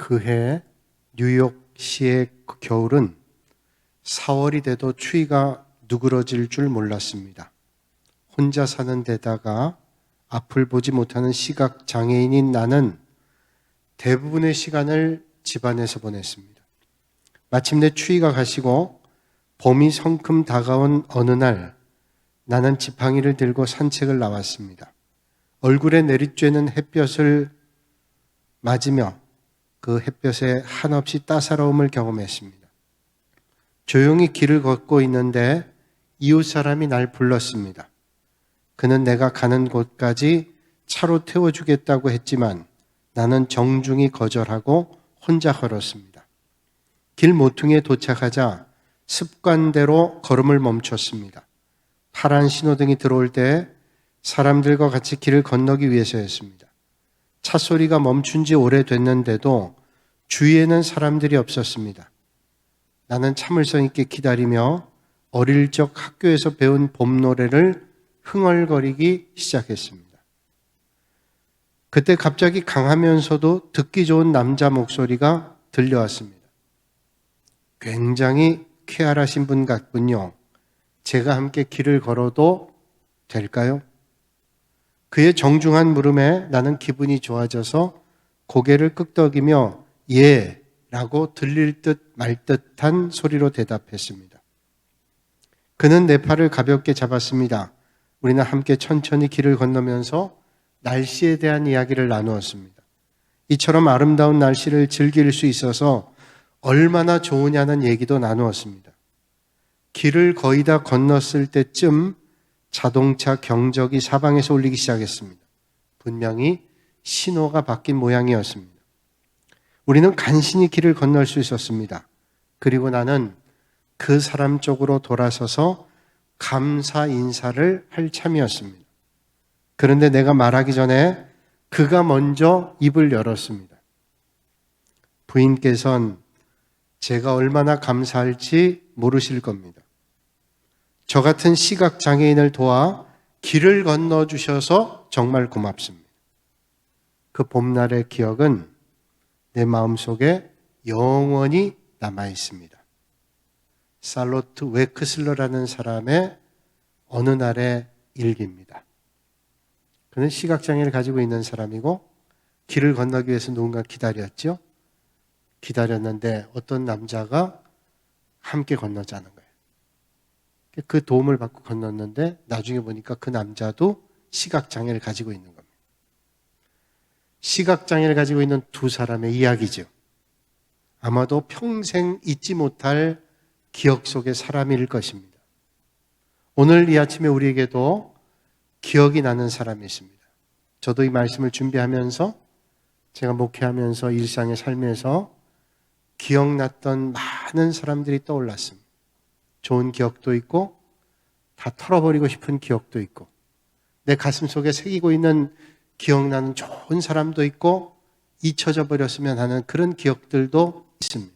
그해 뉴욕시의 그 겨울은 4월이 돼도 추위가 누그러질 줄 몰랐습니다. 혼자 사는 데다가 앞을 보지 못하는 시각 장애인인 나는 대부분의 시간을 집안에서 보냈습니다. 마침내 추위가 가시고 봄이 성큼 다가온 어느 날 나는 지팡이를 들고 산책을 나왔습니다. 얼굴에 내리쬐는 햇볕을 맞으며 그 햇볕에 한없이 따사로움을 경험했습니다. 조용히 길을 걷고 있는데 이웃 사람이 날 불렀습니다. 그는 내가 가는 곳까지 차로 태워주겠다고 했지만 나는 정중히 거절하고 혼자 걸었습니다. 길 모퉁이에 도착하자 습관대로 걸음을 멈췄습니다. 파란 신호등이 들어올 때 사람들과 같이 길을 건너기 위해서였습니다. 차 소리가 멈춘 지 오래됐는데도 주위에는 사람들이 없었습니다. 나는 참을성 있게 기다리며 어릴 적 학교에서 배운 봄 노래를 흥얼거리기 시작했습니다. 그때 갑자기 강하면서도 듣기 좋은 남자 목소리가 들려왔습니다. 굉장히 쾌활하신 분 같군요. 제가 함께 길을 걸어도 될까요? 그의 정중한 물음에 나는 기분이 좋아져서 고개를 끄덕이며 예 라고 들릴 듯 말 듯한 소리로 대답했습니다. 그는 내 팔을 가볍게 잡았습니다. 우리는 함께 천천히 길을 건너면서 날씨에 대한 이야기를 나누었습니다. 이처럼 아름다운 날씨를 즐길 수 있어서 얼마나 좋으냐는 얘기도 나누었습니다. 길을 거의 다 건넜을 때쯤 자동차 경적이 사방에서 울리기 시작했습니다. 분명히 신호가 바뀐 모양이었습니다. 우리는 간신히 길을 건널 수 있었습니다. 그리고 나는 그 사람 쪽으로 돌아서서 감사 인사를 할 참이었습니다. 그런데 내가 말하기 전에 그가 먼저 입을 열었습니다. 부인께서는 제가 얼마나 감사할지 모르실 겁니다. 저 같은 시각장애인을 도와 길을 건너주셔서 정말 고맙습니다. 그 봄날의 기억은 내 마음속에 영원히 남아있습니다. 살로트 웨크슬러라는 사람의 어느 날의 일기입니다. 그는 시각장애를 가지고 있는 사람이고 길을 건너기 위해서 누군가 기다렸죠. 기다렸는데 어떤 남자가 함께 건너자는 거예요. 그 도움을 받고 건넜는데 나중에 보니까 그 남자도 시각장애를 가지고 있는 겁니다. 시각장애를 가지고 있는 두 사람의 이야기죠. 아마도 평생 잊지 못할 기억 속의 사람일 것입니다. 오늘 이 아침에 우리에게도 기억이 나는 사람이 있습니다. 저도 이 말씀을 준비하면서 제가 목회하면서 일상의 삶에서 기억났던 많은 사람들이 떠올랐습니다. 좋은 기억도 있고 다 털어버리고 싶은 기억도 있고 내 가슴 속에 새기고 있는 기억나는 좋은 사람도 있고 잊혀져 버렸으면 하는 그런 기억들도 있습니다.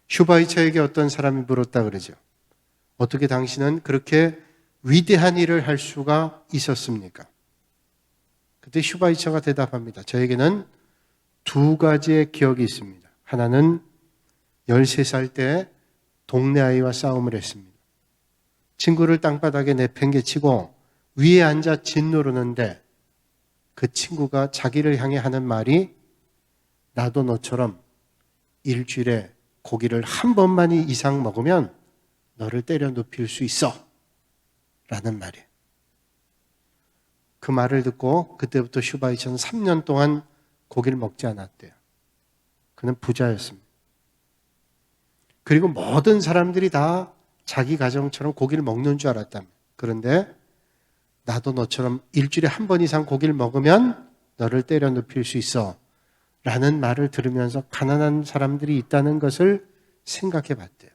슈바이처에게 어떤 사람이 물었다 그러죠. 어떻게 당신은 그렇게 위대한 일을 할 수가 있었습니까? 그때 슈바이처가 대답합니다. 저에게는 두 가지의 기억이 있습니다. 하나는 13살 때 동네 아이와 싸움을 했습니다. 친구를 땅바닥에 내팽개치고 위에 앉아 짓누르는데 그 친구가 자기를 향해 하는 말이 나도 너처럼 일주일에 고기를 한 번만 이상 먹으면 너를 때려 눕힐 수 있어 라는 말이에요. 그 말을 듣고 그때부터 슈바이처는 3년 동안 고기를 먹지 않았대요. 그는 부자였습니다. 그리고 모든 사람들이 다 자기 가정처럼 고기를 먹는 줄 알았답니다. 그런데 나도 너처럼 일주일에 한 번 이상 고기를 먹으면 너를 때려 눕힐 수 있어 라는 말을 들으면서 가난한 사람들이 있다는 것을 생각해 봤대요.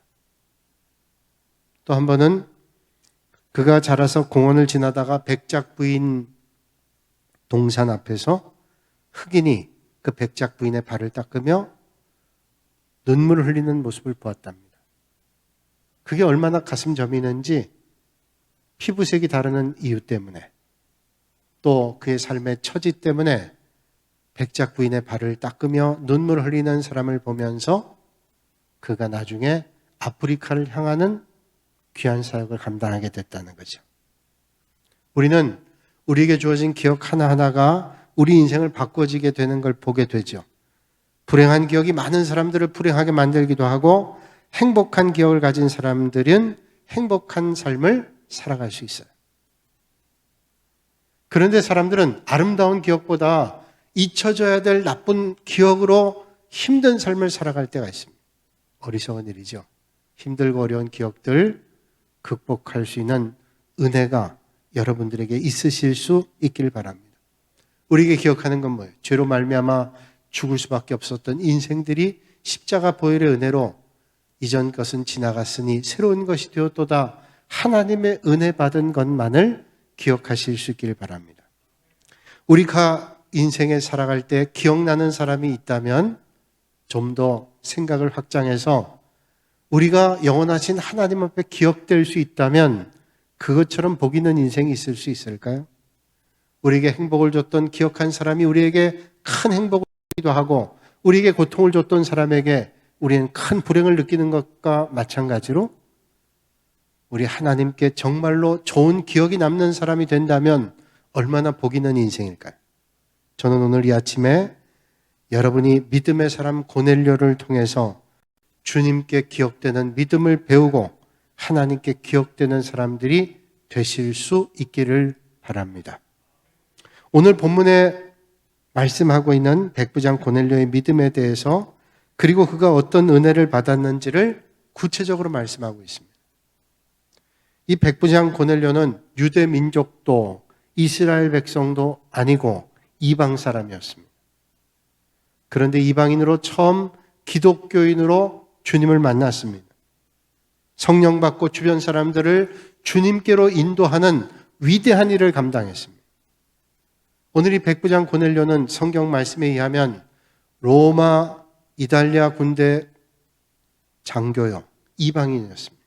또 한 번은 그가 자라서 공원을 지나다가 백작 부인 동산 앞에서 흑인이 그 백작 부인의 발을 닦으며 눈물을 흘리는 모습을 보았답니다. 그게 얼마나 가슴 저미는지 피부색이 다른 이유 때문에 또 그의 삶의 처지 때문에 백작 부인의 발을 닦으며 눈물 흘리는 사람을 보면서 그가 나중에 아프리카를 향하는 귀한 사역을 감당하게 됐다는 거죠. 우리는 우리에게 주어진 기억 하나하나가 우리 인생을 바꿔지게 되는 걸 보게 되죠. 불행한 기억이 많은 사람들을 불행하게 만들기도 하고 행복한 기억을 가진 사람들은 행복한 삶을 살아갈 수 있어요. 그런데 사람들은 아름다운 기억보다 잊혀져야 될 나쁜 기억으로 힘든 삶을 살아갈 때가 있습니다. 어리석은 일이죠. 힘들고 어려운 기억들 극복할 수 있는 은혜가 여러분들에게 있으실 수 있길 바랍니다. 우리에게 기억하는 건 뭐예요? 죄로 말미암아 죽을 수밖에 없었던 인생들이 십자가 보혈의 은혜로 이전 것은 지나갔으니 새로운 것이 되었도다. 하나님의 은혜 받은 것만을 기억하실 수 있길 바랍니다. 우리가 인생에 살아갈 때 기억나는 사람이 있다면 좀 더 생각을 확장해서 우리가 영원하신 하나님 앞에 기억될 수 있다면 그것처럼 복 있는 인생이 있을 수 있을까요? 우리에게 행복을 줬던 기억한 사람이 우리에게 큰 행복을 주기도 하고 우리에게 고통을 줬던 사람에게 우리는 큰 불행을 느끼는 것과 마찬가지로 우리 하나님께 정말로 좋은 기억이 남는 사람이 된다면 얼마나 복 있는 인생일까요? 저는 오늘 이 아침에 여러분이 믿음의 사람 고넬료를 통해서 주님께 기억되는 믿음을 배우고 하나님께 기억되는 사람들이 되실 수 있기를 바랍니다. 오늘 본문에 말씀하고 있는 백부장 고넬료의 믿음에 대해서 그리고 그가 어떤 은혜를 받았는지를 구체적으로 말씀하고 있습니다. 이 백부장 고넬료는 유대 민족도 이스라엘 백성도 아니고 이방 사람이었습니다. 그런데 이방인으로 처음 기독교인으로 주님을 만났습니다. 성령 받고 주변 사람들을 주님께로 인도하는 위대한 일을 감당했습니다. 오늘 이 백부장 고넬료는 성경 말씀에 의하면 로마 이탈리아 군대 장교요, 이방인이었습니다.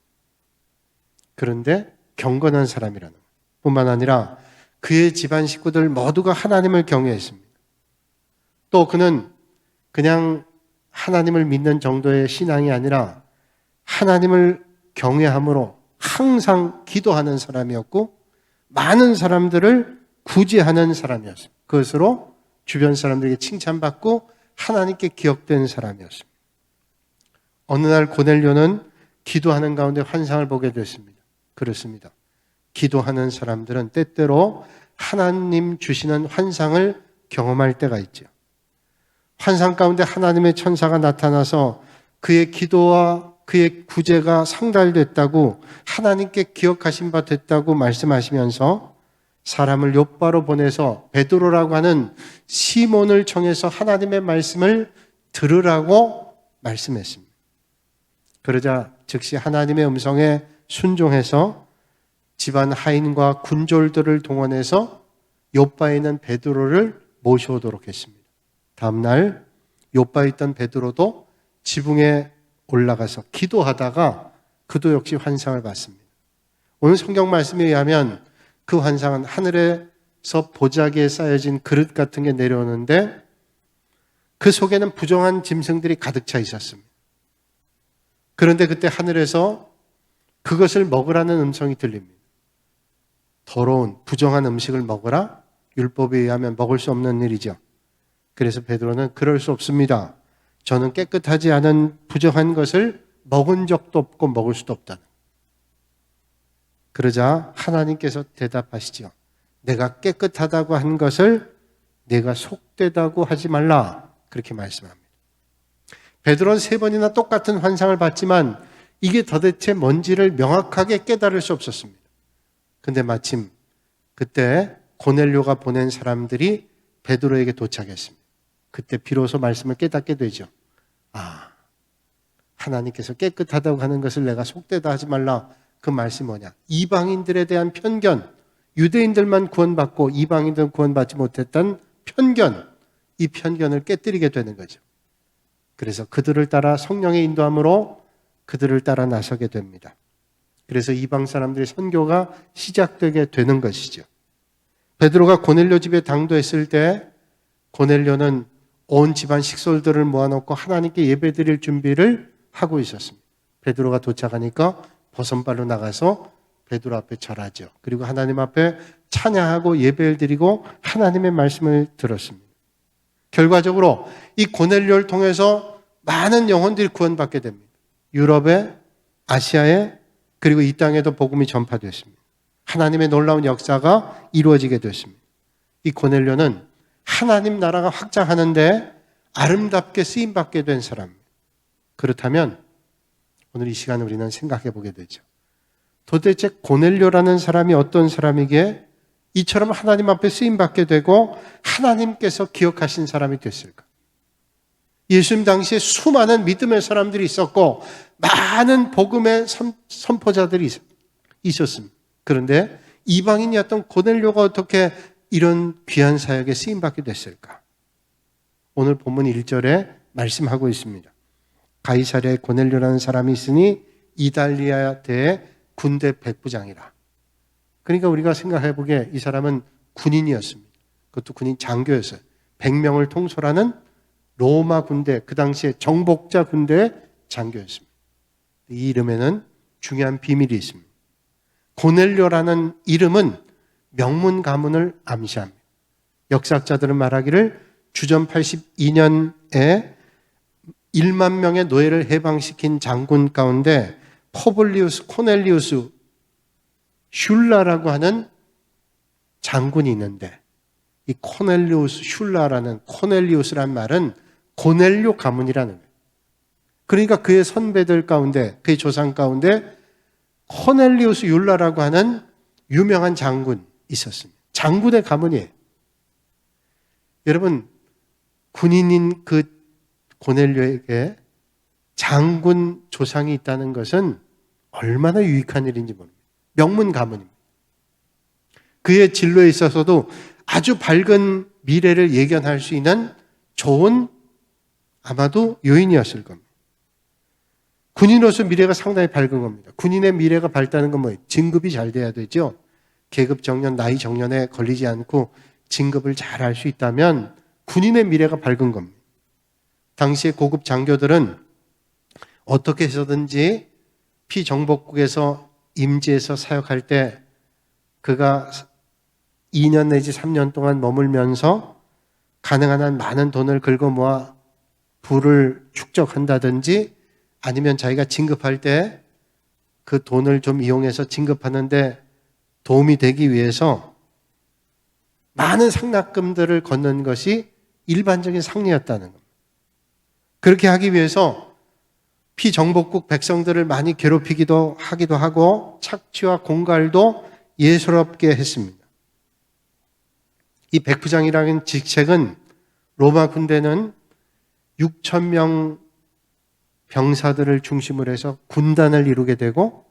그런데 경건한 사람이라는 것 뿐만 아니라 그의 집안 식구들 모두가 하나님을 경외했습니다. 또 그는 그냥 하나님을 믿는 정도의 신앙이 아니라 하나님을 경외함으로 항상 기도하는 사람이었고 많은 사람들을 구제하는 사람이었습니다. 그것으로 주변 사람들에게 칭찬받고 하나님께 기억된 사람이었습니다. 어느 날 고넬료는 기도하는 가운데 환상을 보게 됐습니다. 그렇습니다. 기도하는 사람들은 때때로 하나님 주시는 환상을 경험할 때가 있죠. 환상 가운데 하나님의 천사가 나타나서 그의 기도와 그의 구제가 상달됐다고 하나님께 기억하신 바 됐다고 말씀하시면서 사람을 욥바로 보내서 베드로라고 하는 시몬을 청해서 하나님의 말씀을 들으라고 말씀했습니다. 그러자 즉시 하나님의 음성에 순종해서 집안 하인과 군졸들을 동원해서 욥바에 있는 베드로를 모셔오도록 했습니다. 다음 날 욥바에 있던 베드로도 지붕에 올라가서 기도하다가 그도 역시 환상을 봤습니다. 오늘 성경 말씀에 의하면 그 환상은 하늘에서 보자기에 쌓여진 그릇 같은 게 내려오는데 그 속에는 부정한 짐승들이 가득 차 있었습니다. 그런데 그때 하늘에서 그것을 먹으라는 음성이 들립니다. 더러운 부정한 음식을 먹으라? 율법에 의하면 먹을 수 없는 일이죠. 그래서 베드로는 그럴 수 없습니다. 저는 깨끗하지 않은 부정한 것을 먹은 적도 없고 먹을 수도 없다는. 그러자 하나님께서 대답하시죠. 내가 깨끗하다고 한 것을 내가 속되다고 하지 말라. 그렇게 말씀합니다. 베드로는 3번이나 똑같은 환상을 봤지만 이게 도대체 뭔지를 명확하게 깨달을 수 없었습니다. 근데 마침 그때 고넬료가 보낸 사람들이 베드로에게 도착했습니다. 그때 비로소 말씀을 깨닫게 되죠. 하나님께서 깨끗하다고 하는 것을 내가 속되다 하지 말라. 그 말씀이 뭐냐? 이방인들에 대한 편견, 유대인들만 구원받고 이방인들은 구원받지 못했던 편견, 이 편견을 깨뜨리게 되는 거죠. 그래서 그들을 따라 성령의 인도함으로 그들을 따라 나서게 됩니다. 그래서 이방 사람들의 선교가 시작되게 되는 것이죠. 베드로가 고넬료 집에 당도했을 때 고넬료는 온 집안 식솔들을 모아놓고 하나님께 예배드릴 준비를 하고 있었습니다. 베드로가 도착하니까 버선발로 나가서 베드로 앞에 절하죠. 그리고 하나님 앞에 찬양하고 예배를 드리고 하나님의 말씀을 들었습니다. 결과적으로 이 고넬료를 통해서 많은 영혼들이 구원받게 됩니다. 유럽에, 아시아에, 그리고 이 땅에도 복음이 전파됐습니다. 하나님의 놀라운 역사가 이루어지게 됐습니다. 이 고넬료는 하나님 나라가 확장하는데 아름답게 쓰임받게 된 사람입니다. 그렇다면 오늘 이 시간 우리는 생각해 보게 되죠. 도대체 고넬료라는 사람이 어떤 사람이기에 이처럼 하나님 앞에 쓰임받게 되고 하나님께서 기억하신 사람이 됐을까? 예수님 당시에 수많은 믿음의 사람들이 있었고 많은 복음의 선포자들이 있었습니다. 그런데 이방인이었던 고넬료가 어떻게 이런 귀한 사역에 쓰임받게 됐을까? 오늘 본문 1절에 말씀하고 있습니다. 가이사랴에 고넬료라는 사람이 있으니 이달리아 대 군대 백부장이라. 그러니까 우리가 생각해 보기에 이 사람은 군인이었습니다. 그것도 군인 장교였어요. 100명을 통솔하는 로마 군대, 그 당시에 정복자 군대의 장교였습니다. 이 이름에는 중요한 비밀이 있습니다. 고넬료라는 이름은 명문 가문을 암시합니다. 역사학자들은 말하기를 주전 82년에 1만 명의 노예를 해방시킨 장군 가운데 포블리우스 코넬리우스 슐라라고 하는 장군이 있는데 이 코넬리우스 슐라라는 코넬리우스란 말은 고넬료 가문이라는 거예요. 그러니까 그의 선배들 가운데 그의 조상 가운데 코넬리우스 율라라고 하는 유명한 장군 있었습니다. 장군의 가문이에요. 여러분 군인인 그 고넬료에게 장군 조상이 있다는 것은 얼마나 유익한 일인지 모릅니다. 명문 가문입니다. 그의 진로에 있어서도 아주 밝은 미래를 예견할 수 있는 좋은 아마도 요인이었을 겁니다. 군인으로서 미래가 상당히 밝은 겁니다. 군인의 미래가 밝다는 건 뭐예요? 진급이 잘 돼야 되죠. 계급 정년, 나이 정년에 걸리지 않고 진급을 잘 할 수 있다면 군인의 미래가 밝은 겁니다. 당시의 고급 장교들은 어떻게 해서든지 피정복국에서 임지에서 사역할 때 그가 2년 내지 3년 동안 머물면서 가능한 한 많은 돈을 긁어 모아 부를 축적한다든지 아니면 자기가 진급할 때 그 돈을 좀 이용해서 진급하는데 도움이 되기 위해서 많은 상납금들을 걷는 것이 일반적인 상례였다는 겁니다. 그렇게 하기 위해서 피정복국 백성들을 많이 괴롭히기도 하기도 하고 착취와 공갈도 예사롭게 했습니다. 이 백부장이라는 직책은 로마 군대는 6,000명 병사들을 중심으로 해서 군단을 이루게 되고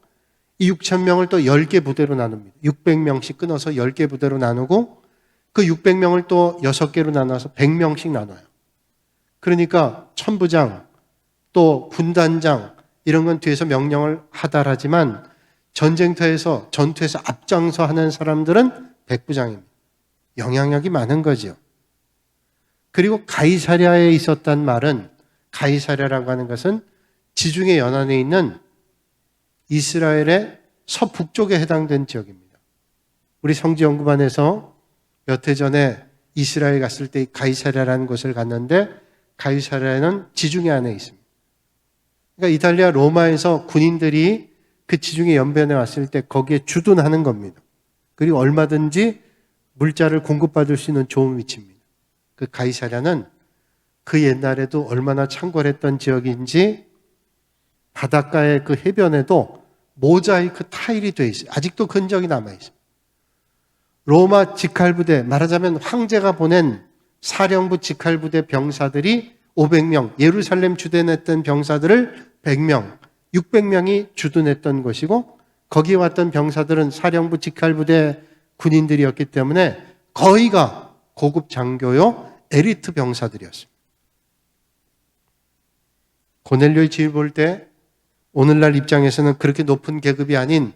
이 6,000명을 또 10개 부대로 나눕니다. 600명씩 끊어서 10개 부대로 나누고 그 600명을 또 6개로 나눠서 100명씩 나눠요. 그러니까 천부장 또 군단장 이런 건 뒤에서 명령을 하달하지만 전쟁터에서 전투에서 앞장서 하는 사람들은 백부장입니다. 영향력이 많은 거죠. 그리고 가이사랴에 있었단 말은 가이사랴라고 하는 것은 지중해 연안에 있는 이스라엘의 서북쪽에 해당된 지역입니다. 우리 성지연구반에서 몇 해 전에 이스라엘 갔을 때 가이사랴라는 곳을 갔는데 가이사랴는 지중해 안에 있습니다. 그러니까 이탈리아 로마에서 군인들이 그 지중해 연변에 왔을 때 거기에 주둔하는 겁니다. 그리고 얼마든지 물자를 공급받을 수 있는 좋은 위치입니다. 그 가이사랴는 그 옛날에도 얼마나 창궐했던 지역인지 바닷가의 그 해변에도 모자이크 타일이 되어 있어요. 아직도 그 흔적이 남아있습니다. 로마 직할부대, 말하자면 황제가 보낸 사령부 직할부대 병사들이 500명, 예루살렘 주둔했던 병사들을 100명, 600명이 주둔했던 것이고 거기에 왔던 병사들은 사령부 직할부대 군인들이었기 때문에 거의가 고급 장교요 엘리트 병사들이었습니다. 고넬료의 지위를 볼 때 오늘날 입장에서는 그렇게 높은 계급이 아닌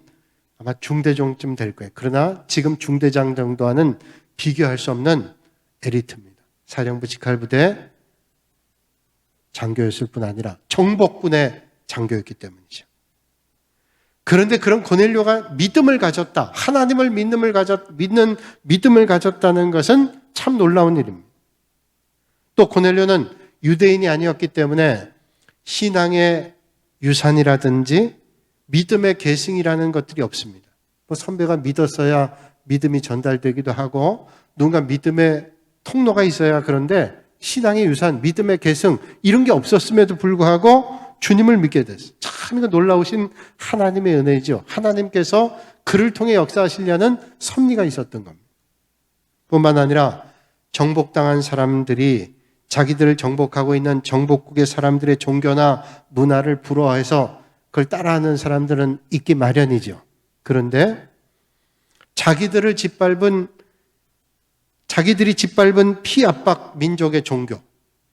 아마 중대종쯤 될 거예요. 그러나 지금 중대장 정도 하는 비교할 수 없는 엘리트입니다. 사령부 직할부대 장교였을 뿐 아니라 정복군의 장교였기 때문이죠. 그런데 그런 고넬료가 믿음을 가졌다. 하나님을 믿는 믿음을 가졌다는 것은 참 놀라운 일입니다. 또 고넬료는 유대인이 아니었기 때문에 신앙의 유산이라든지 믿음의 계승이라는 것들이 없습니다. 뭐 선배가 믿었어야 믿음이 전달되기도 하고 누군가 믿음의 통로가 있어야 그런데 신앙의 유산, 믿음의 계승 이런 게 없었음에도 불구하고 주님을 믿게 됐어요. 참 이거 놀라우신 하나님의 은혜이죠. 하나님께서 그를 통해 역사하시려는 섭리가 있었던 겁니다. 뿐만 아니라 정복당한 사람들이 자기들을 정복하고 있는 정복국의 사람들의 종교나 문화를 부러워해서 그걸 따라하는 사람들은 있기 마련이죠. 그런데 자기들이 짓밟은 피압박 민족의 종교,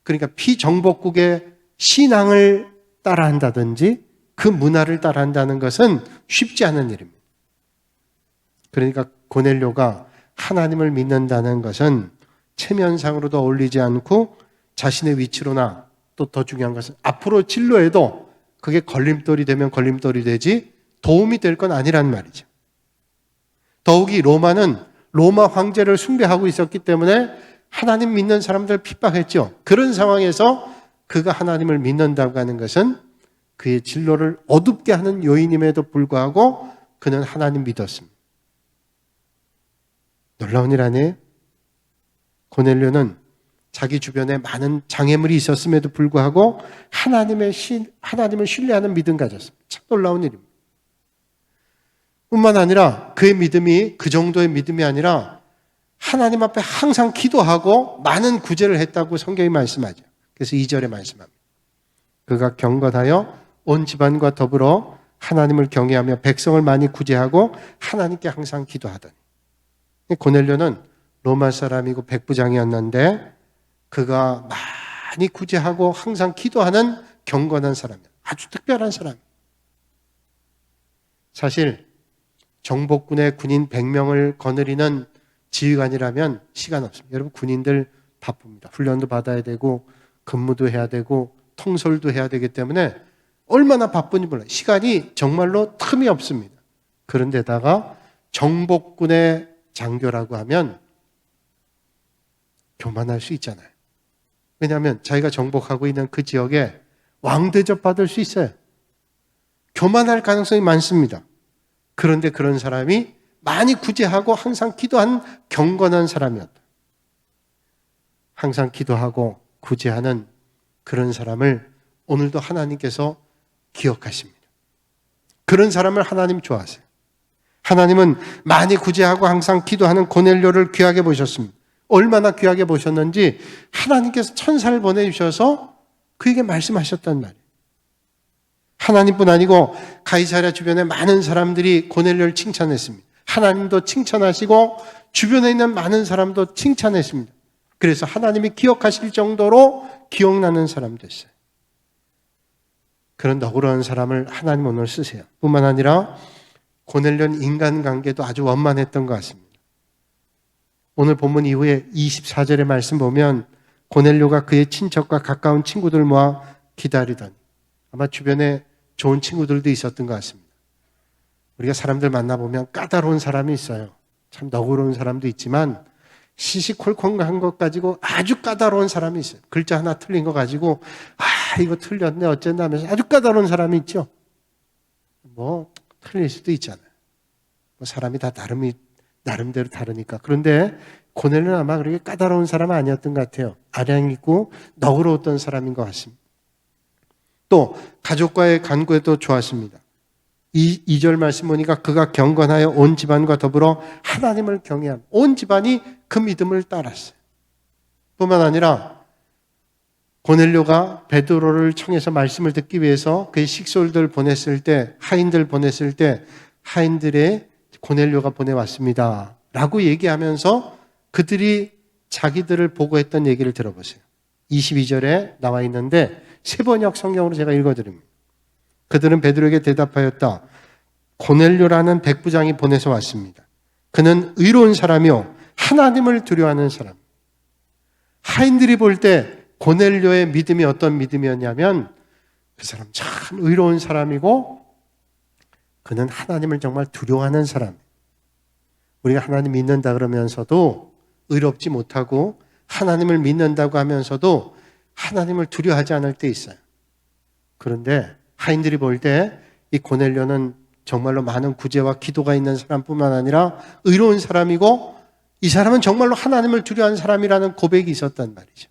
그러니까 피정복국의 신앙을 따라한다든지 그 문화를 따라한다는 것은 쉽지 않은 일입니다. 그러니까 고넬료가 하나님을 믿는다는 것은 체면상으로도 어울리지 않고 자신의 위치로나 또 더 중요한 것은 앞으로 진로에도 그게 걸림돌이 되면 걸림돌이 되지 도움이 될 건 아니란 말이죠. 더욱이 로마는 로마 황제를 숭배하고 있었기 때문에 하나님 믿는 사람들 핍박했죠. 그런 상황에서 그가 하나님을 믿는다고 하는 것은 그의 진로를 어둡게 하는 요인임에도 불구하고 그는 하나님 믿었습니다. 놀라운 일 아니에요? 고넬료는 자기 주변에 많은 장애물이 있었음에도 불구하고 하나님을 신뢰하는 믿음 가졌습니다. 참 놀라운 일입니다. 뿐만 아니라 그의 믿음이 그 정도의 믿음이 아니라 하나님 앞에 항상 기도하고 많은 구제를 했다고 성경이 말씀하죠. 그래서 2절에 말씀합니다. 그가 경건하여 온 집안과 더불어 하나님을 경외하며 백성을 많이 구제하고 하나님께 항상 기도하더니. 고넬료는 로마 사람이고 백부장이었는데 그가 많이 구제하고 항상 기도하는 경건한 사람이에요. 아주 특별한 사람. 사실 정복군의 군인 100명을 거느리는 지휘관이라면 시간 없습니다. 여러분 군인들 바쁩니다. 훈련도 받아야 되고 근무도 해야 되고 통솔도 해야 되기 때문에 얼마나 바쁜지 몰라요. 시간이 정말로 틈이 없습니다. 그런데다가 정복군의 장교라고 하면 교만할 수 있잖아요. 왜냐하면 자기가 정복하고 있는 그 지역에 왕대접 받을 수 있어요. 교만할 가능성이 많습니다. 그런데 그런 사람이 많이 구제하고 항상 기도한 경건한 사람이었다. 항상 기도하고 구제하는 그런 사람을 오늘도 하나님께서 기억하십니다. 그런 사람을 하나님 좋아하세요. 하나님은 많이 구제하고 항상 기도하는 고넬료를 귀하게 보셨습니다. 얼마나 귀하게 보셨는지 하나님께서 천사를 보내주셔서 그에게 말씀하셨단 말이에요. 하나님뿐 아니고 가이사랴 주변에 많은 사람들이 고넬료를 칭찬했습니다. 하나님도 칭찬하시고 주변에 있는 많은 사람도 칭찬했습니다. 그래서 하나님이 기억하실 정도로 기억나는 사람 됐어요. 그런 너그러운 사람을 하나님 오늘 쓰세요. 뿐만 아니라 고넬료는 인간관계도 아주 원만했던 것 같습니다. 오늘 본문 이후에 24절의 말씀 보면 고넬료가 그의 친척과 가까운 친구들 모아 기다리더니 아마 주변에 좋은 친구들도 있었던 것 같습니다. 우리가 사람들 만나보면 까다로운 사람이 있어요. 참 너그러운 사람도 있지만 시시콜콜한 것 가지고 아주 까다로운 사람이 있어요. 글자 하나 틀린 거 가지고 이거 틀렸네 어쨌나 하면서 아주 까다로운 사람이 있죠. 뭐 틀릴 수도 있잖아요. 뭐 사람이 다 나름대로 다르니까. 그런데 고넬료는 아마 그렇게 까다로운 사람은 아니었던 것 같아요. 아량 있고 너그러웠던 사람인 것 같습니다. 또 가족과의 간구에도 좋았습니다. 2절 말씀 보니까 그가 경건하여 온 집안과 더불어 하나님을 경외함. 온 집안이 그 믿음을 따랐어요. 뿐만 아니라 고넬료가 베드로를 청해서 말씀을 듣기 위해서 그의 식솔들 보냈을 때, 하인들 보냈을 때 하인들의 고넬료가 보내왔습니다 라고 얘기하면서 그들이 자기들을 보고했던 얘기를 들어보세요. 22절에 나와 있는데 세번역 성경으로 제가 읽어드립니다. 그들은 베드로에게 대답하였다. 고넬료라는 백부장이 보내서 왔습니다. 그는 의로운 사람이요 하나님을 두려워하는 사람. 하인들이 볼 때 고넬료의 믿음이 어떤 믿음이었냐면 그 사람 참 의로운 사람이고 그는 하나님을 정말 두려워하는 사람. 우리가 하나님 믿는다 그러면서도 의롭지 못하고 하나님을 믿는다고 하면서도 하나님을 두려워하지 않을 때 있어요. 그런데 하인들이 볼 때 이 고넬료는 정말로 많은 구제와 기도가 있는 사람뿐만 아니라 의로운 사람이고 이 사람은 정말로 하나님을 두려워하는 사람이라는 고백이 있었단 말이죠.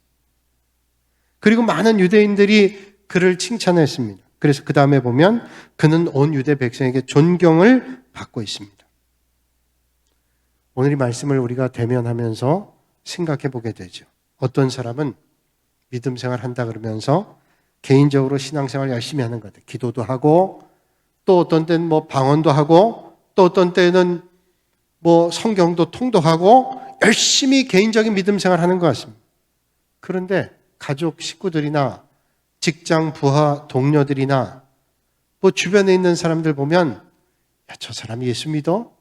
그리고 많은 유대인들이 그를 칭찬했습니다. 그래서 그 다음에 보면 그는 온 유대 백성에게 존경을 받고 있습니다. 오늘 이 말씀을 우리가 대면하면서 생각해 보게 되죠. 어떤 사람은 믿음 생활 한다 그러면서 개인적으로 신앙생활 열심히 하는 것 같아요. 기도도 하고 또 어떤 때는 방언도 하고 또 어떤 때는 성경도 통독하고 열심히 개인적인 믿음 생활 하는 것 같습니다. 그런데 가족 식구들이나 직장 부하 동료들이나 주변에 있는 사람들 보면 야, 저 사람이 예수 믿어?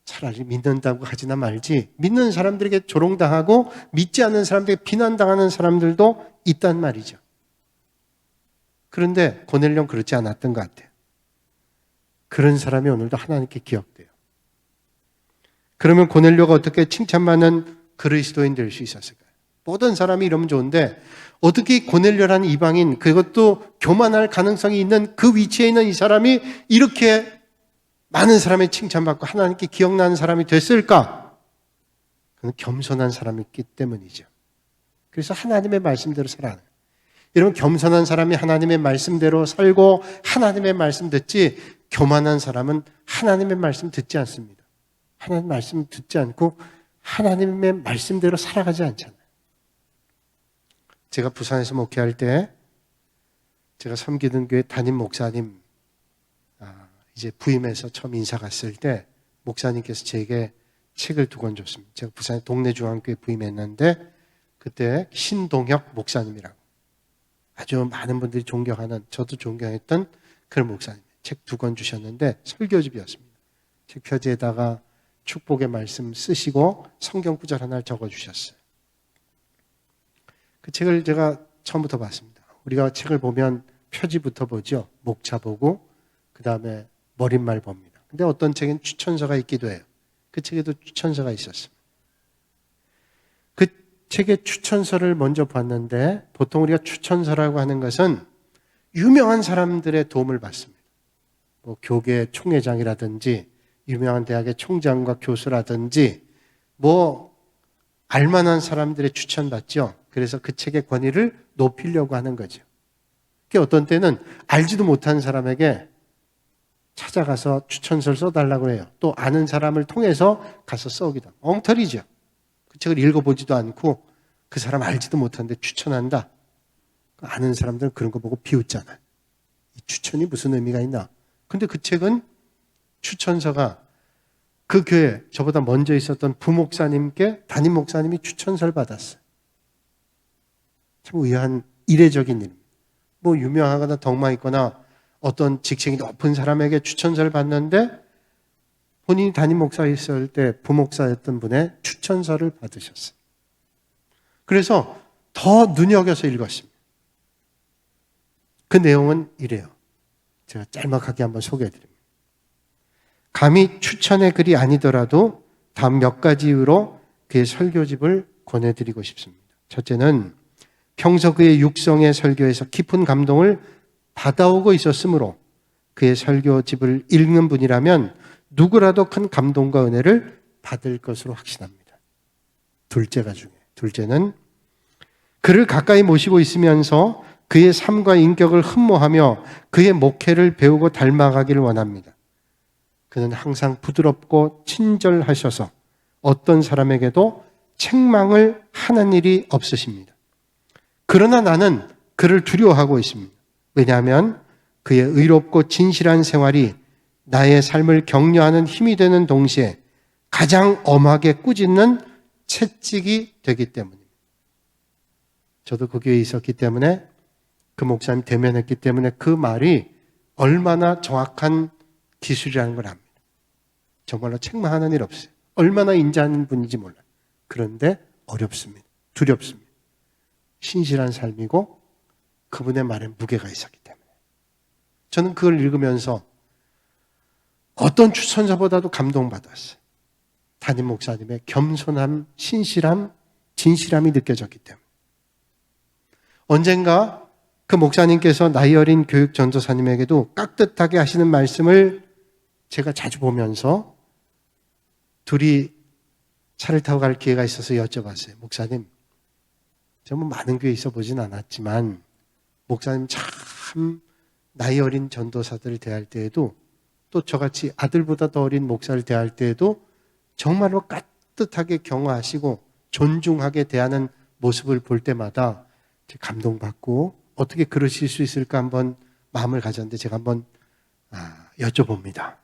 차라리 믿는다고 하지나 말지. 믿는 사람들에게 조롱당하고 믿지 않는 사람들에게 비난당하는 사람들도 있단 말이죠. 그런데 고넬료는 그렇지 않았던 것 같아요. 그런 사람이 오늘도 하나님께 기억돼요. 그러면 고넬료가 어떻게 칭찬받는 그리스도인 될 수 있었을까요? 모든 사람이 이러면 좋은데 어떻게 고넬료라는 이방인, 그것도 교만할 가능성이 있는 그 위치에 있는 이 사람이 이렇게 많은 사람의 칭찬받고 하나님께 기억나는 사람이 됐을까? 그는 겸손한 사람이기 때문이죠. 그래서 하나님의 말씀대로 살아가는 거예요. 여러분, 겸손한 사람이 하나님의 말씀대로 살고 하나님의 말씀 듣지, 교만한 사람은 하나님의 말씀 듣지 않습니다. 하나님의 말씀 듣지 않고 하나님의 말씀대로 살아가지 않잖아요. 제가 부산에서 목회할 때 제가 섬기던 교회 담임 목사님 이제 부임해서 처음 인사 갔을 때 목사님께서 제게 책을 2권 줬습니다. 제가 부산의 동네 중앙교회 부임했는데 그때 신동혁 목사님이라고 아주 많은 분들이 존경하는, 저도 존경했던 그런 목사님, 책 2권 주셨는데 설교집이었습니다. 책 표지에다가 축복의 말씀 쓰시고 성경 구절 하나를 적어주셨어요. 그 책을 제가 처음부터 봤습니다. 우리가 책을 보면 표지부터 보죠. 목차 보고 그 다음에 머릿말 봅니다. 근데 어떤 책엔 추천서가 있기도 해요. 그 책에도 추천서가 있었습니다. 그 책의 추천서를 먼저 봤는데 보통 우리가 추천서라고 하는 것은 유명한 사람들의 도움을 받습니다. 교계 총회장이라든지 유명한 대학의 총장과 교수라든지 알만한 사람들의 추천받죠. 그래서 그 책의 권위를 높이려고 하는 거죠. 어떤 때는 알지도 못한 사람에게 찾아가서 추천서를 써달라고 해요. 또 아는 사람을 통해서 가서 써오기도 합니다. 엉터리죠. 그 책을 읽어보지도 않고 그 사람 알지도 못하는데 추천한다. 아는 사람들은 그런 거 보고 비웃잖아요. 이 추천이 무슨 의미가 있나. 근데 그 책은 추천서가 그 교회 저보다 먼저 있었던 부목사님께 담임 목사님이 추천서를 받았어요. 참 의아한 이례적인 일입니다. 유명하거나 덕망 있거나 어떤 직책이 높은 사람에게 추천서를 받는데 본인이 담임 목사였을 때 부목사였던 분의 추천서를 받으셨어요. 그래서 더 눈여겨서 읽었습니다. 그 내용은 이래요. 제가 짤막하게 한번 소개해드립니다. 감히 추천의 글이 아니더라도 다음 몇 가지 이유로 그의 설교집을 권해드리고 싶습니다. 첫째는 평소 그의 육성의 설교에서 깊은 감동을 받아오고 있었으므로 그의 설교집을 읽는 분이라면 누구라도 큰 감동과 은혜를 받을 것으로 확신합니다. 둘째가 중요해요. 둘째는 그를 가까이 모시고 있으면서 그의 삶과 인격을 흠모하며 그의 목회를 배우고 닮아가기를 원합니다. 그는 항상 부드럽고 친절하셔서 어떤 사람에게도 책망을 하는 일이 없으십니다. 그러나 나는 그를 두려워하고 있습니다. 왜냐하면 그의 의롭고 진실한 생활이 나의 삶을 격려하는 힘이 되는 동시에 가장 엄하게 꾸짖는 채찍이 되기 때문입니다. 저도 그 교회에 있었기 때문에 그 목사님 대면했기 때문에 그 말이 얼마나 정확한 기술이라는 걸 압니다. 정말로 책망하는 일 없어요. 얼마나 인자한 분인지 몰라요. 그런데 어렵습니다. 두렵습니다. 신실한 삶이고 그분의 말에 무게가 있었기 때문에 저는 그걸 읽으면서 어떤 추천자보다도 감동받았어요. 담임 목사님의 겸손함, 신실함, 진실함이 느껴졌기 때문에. 언젠가 그 목사님께서 나이 어린 교육 전도사님에게도 깍듯하게 하시는 말씀을 제가 자주 보면서 둘이 차를 타고 갈 기회가 있어서 여쭤봤어요. 목사님, 저는 많은 교회에 있어 보진 않았지만 목사님 참 나이 어린 전도사들을 대할 때에도 또 저같이 아들보다 더 어린 목사를 대할 때에도 정말로 깍듯하게 경화하시고 존중하게 대하는 모습을 볼 때마다 감동받고 어떻게 그러실 수 있을까 한번 마음을 가졌는데 제가 한번 여쭤봅니다.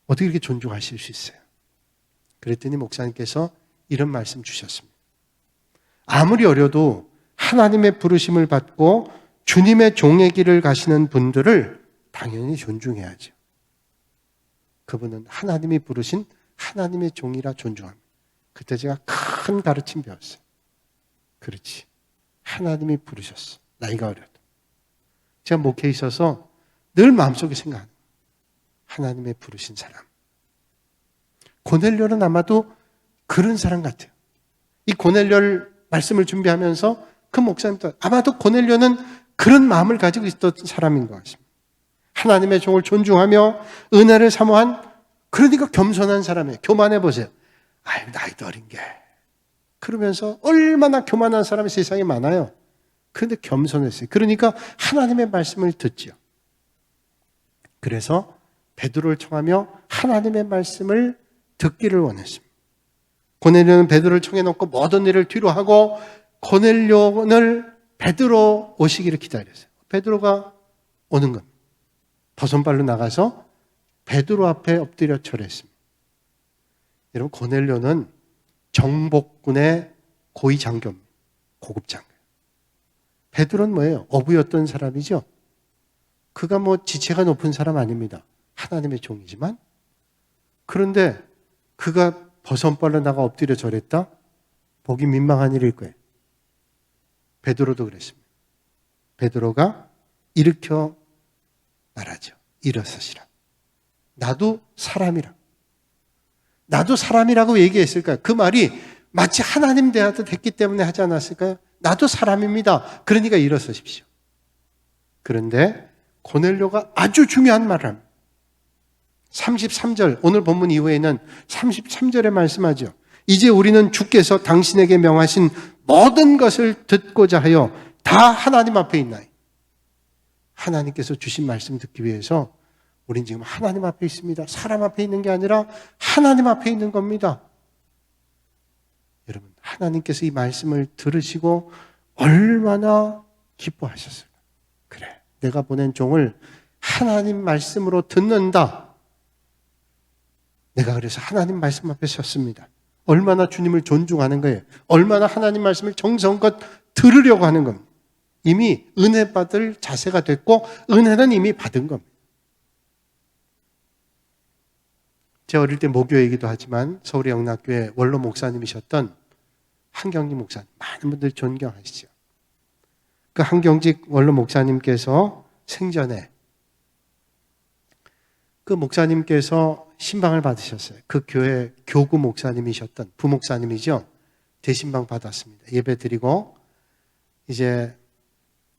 어떻게 이렇게 존중하실 수 있어요? 그랬더니 목사님께서 이런 말씀 주셨습니다. 아무리 어려도 하나님의 부르심을 받고 주님의 종의 길을 가시는 분들을 당연히 존중해야죠. 그분은 하나님이 부르신 하나님의 종이라 존중합니다. 그때 제가 큰 가르침 배웠어요. 그렇지. 하나님이 부르셨어. 나이가 어려도. 제가 목회에 있어서 늘 마음속에 생각하는 거예요. 하나님의 부르신 사람. 고넬료는 아마도 그런 사람 같아요. 이 고넬료 말씀을 준비하면서 그 목사님도 아마도 고넬료는 그런 마음을 가지고 있었던 사람인 것 같습니다. 하나님의 종을 존중하며 은혜를 사모한 그러니까 겸손한 사람이에요. 교만해 보세요. 아유, 나이도 어린 게. 그러면서 얼마나 교만한 사람이 세상에 많아요. 그런데 겸손했어요. 그러니까 하나님의 말씀을 듣죠. 그래서 베드로를 청하며 하나님의 말씀을 듣기를 원했습니다. 고넬료는 베드로를 청해놓고 모든 일을 뒤로 하고 고넬료는 베드로 오시기를 기다렸어요. 베드로가 오는 겁니다. 버선발로 나가서 베드로 앞에 엎드려 절했습니다. 여러분, 고넬료는 정복군의 고위 장교입니다. 고급 장교. 베드로는 뭐예요? 어부였던 사람이죠. 그가 뭐 지체가 높은 사람 아닙니다. 하나님의 종이지만. 그런데 그가 버선발로 나가 엎드려 절했다? 보기 민망한 일일 거예요. 베드로도 그랬습니다. 베드로가 일으켜 말하죠. 일어서시라. 나도 사람이라. 나도 사람이라고 얘기했을까요? 그 말이 마치 하나님 대하듯 했기 때문에 하지 않았을까요? 나도 사람입니다. 그러니까 일어서십시오. 그런데 고넬료가 아주 중요한 말을 합니다. 33절, 오늘 본문 이후에는 33절에 말씀하죠. 이제 우리는 주께서 당신에게 명하신 모든 것을 듣고자 하여 다 하나님 앞에 있나이. 하나님께서 주신 말씀 듣기 위해서 우린 지금 하나님 앞에 있습니다. 사람 앞에 있는 게 아니라 하나님 앞에 있는 겁니다. 여러분, 하나님께서 이 말씀을 들으시고 얼마나 기뻐하셨을까? 그래, 내가 보낸 종을 하나님 말씀으로 듣는다. 내가 그래서 하나님 말씀 앞에 섰습니다. 얼마나 주님을 존중하는 거예요. 얼마나 하나님 말씀을 정성껏 들으려고 하는 겁니다. 이미 은혜 받을 자세가 됐고 은혜는 이미 받은 겁니다. 제가 어릴 때 모교이기도 하지만 서울의 영락교회 원로 목사님이셨던 한경직 목사님, 많은 분들 존경하시죠. 그 한경직 원로 목사님께서 생전에 그 목사님께서 신방을 받으셨어요. 그 교회 교구 목사님이셨던 부목사님이죠. 대신방 받았습니다. 예배 드리고 이제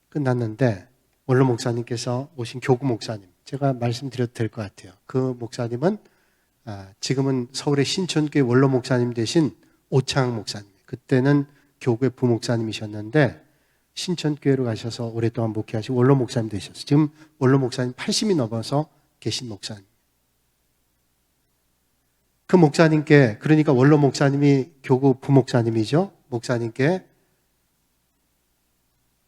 끝났는데 원로 목사님께서 오신 교구 목사님, 제가 말씀드려도 될 것 같아요. 그 목사님은 지금은 서울의 신천교회 원로 목사님 되신 오창 목사님, 그때는 교구의 부목사님이셨는데 신천교회로 가셔서 오랫동안 목회하시고 원로 목사님 되셨어요. 지금 원로 목사님 80이 넘어서 계신 목사님. 그 목사님께, 그러니까 원로 목사님이 교구 부목사님이죠. 목사님께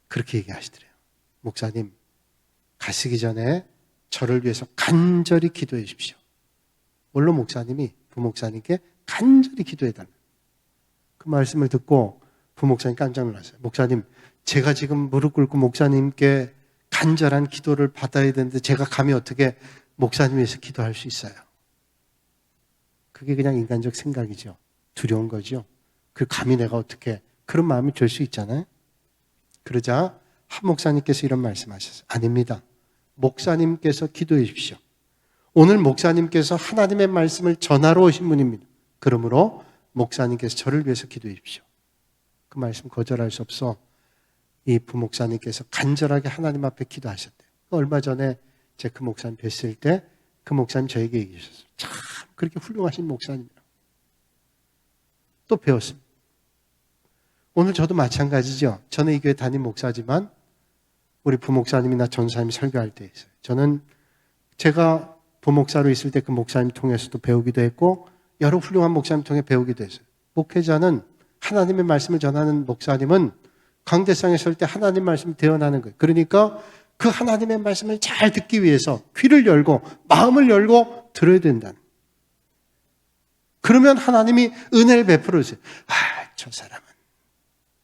그렇게 얘기하시더래요. 목사님, 가시기 전에 저를 위해서 간절히 기도해 주십시오. 원로 목사님이 부목사님께 간절히 기도해달라. 그 말씀을 듣고 부목사님 깜짝 놀랐어요. 목사님, 제가 지금 무릎 꿇고 목사님께 간절한 기도를 받아야 되는데 제가 감히 어떻게 목사님 위해서 기도할 수 있어요? 그게 그냥 인간적 생각이죠. 두려운 거죠. 그 감히 내가 어떻게 그런 마음이 들 수 있잖아요. 그러자 한 목사님께서 이런 말씀하셨어요. 아닙니다. 목사님께서 기도해 주십시오. 오늘 목사님께서 하나님의 말씀을 전하러 오신 분입니다. 그러므로 목사님께서 저를 위해서 기도해 주십시오. 그 말씀 거절할 수 없어 이 부목사님께서 간절하게 하나님 앞에 기도하셨대요. 얼마 전에 제 그 목사님 뵀을 때 그 목사님 저에게 얘기하셨어요. 참 그렇게 훌륭하신 목사님이라고. 또 배웠습니다. 오늘 저도 마찬가지죠. 저는 이 교회 담임 목사지만 우리 부목사님이나 전사님이 설교할 때 있어요. 저는 제가 부목사로 있을 때 그 목사님 통해서도 배우기도 했고 여러 훌륭한 목사님 통해 배우기도 했어요. 목회자는 하나님의 말씀을 전하는 목사님은 강대상에 설 때 하나님 말씀을 대언하는 거예요. 그러니까 그 하나님의 말씀을 잘 듣기 위해서 귀를 열고 마음을 열고 들어야 된다는 거예요. 그러면 하나님이 은혜를 베풀어 주세요. 저 사람은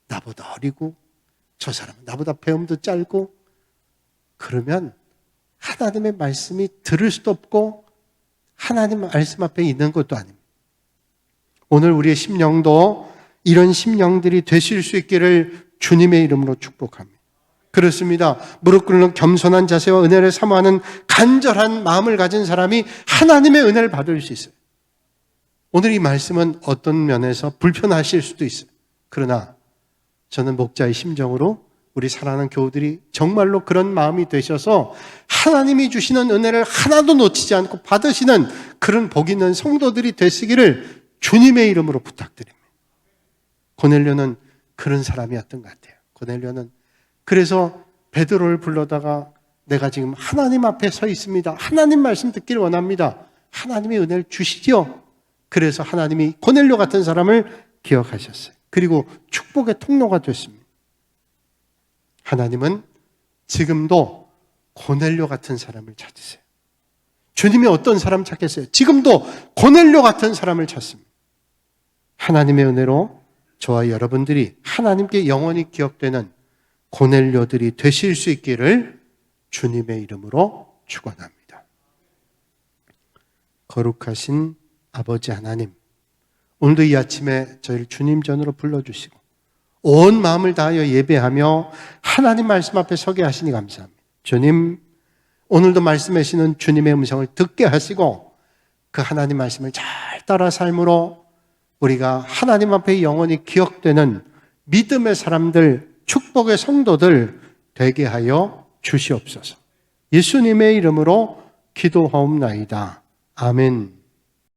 나보다 어리고 저 사람은 나보다 배움도 짧고 그러면 하나님의 말씀이 들을 수도 없고 하나님 말씀 앞에 있는 것도 아닙니다. 오늘 우리의 심령도 이런 심령들이 되실 수 있기를 주님의 이름으로 축복합니다. 그렇습니다. 무릎 꿇는 겸손한 자세와 은혜를 사모하는 간절한 마음을 가진 사람이 하나님의 은혜를 받을 수 있어요. 오늘 이 말씀은 어떤 면에서 불편하실 수도 있어요. 그러나 저는 목자의 심정으로 우리 사랑하는 교우들이 정말로 그런 마음이 되셔서 하나님이 주시는 은혜를 하나도 놓치지 않고 받으시는 그런 복 있는 성도들이 되시기를 주님의 이름으로 부탁드립니다. 고넬료는 그런 사람이었던 것 같아요. 고넬료는 그래서 베드로를 불러다가 내가 지금 하나님 앞에 서 있습니다. 하나님 말씀 듣기를 원합니다. 하나님의 은혜를 주시죠. 그래서 하나님이 고넬료 같은 사람을 기억하셨어요. 그리고 축복의 통로가 됐습니다. 하나님은 지금도 고넬료 같은 사람을 찾으세요. 주님이 어떤 사람 찾겠어요? 지금도 고넬료 같은 사람을 찾습니다. 하나님의 은혜로 저와 여러분들이 하나님께 영원히 기억되는 고넬료들이 되실 수 있기를 주님의 이름으로 축원합니다. 거룩하신 아버지 하나님, 오늘도 이 아침에 저희를 주님 전으로 불러주시고 온 마음을 다하여 예배하며 하나님 말씀 앞에 서게 하시니 감사합니다. 주님, 오늘도 말씀하시는 주님의 음성을 듣게 하시고 그 하나님 말씀을 잘 따라 삶으로 우리가 하나님 앞에 영원히 기억되는 믿음의 사람들, 축복의 성도들 되게 하여 주시옵소서. 예수님의 이름으로 기도하옵나이다. 아멘.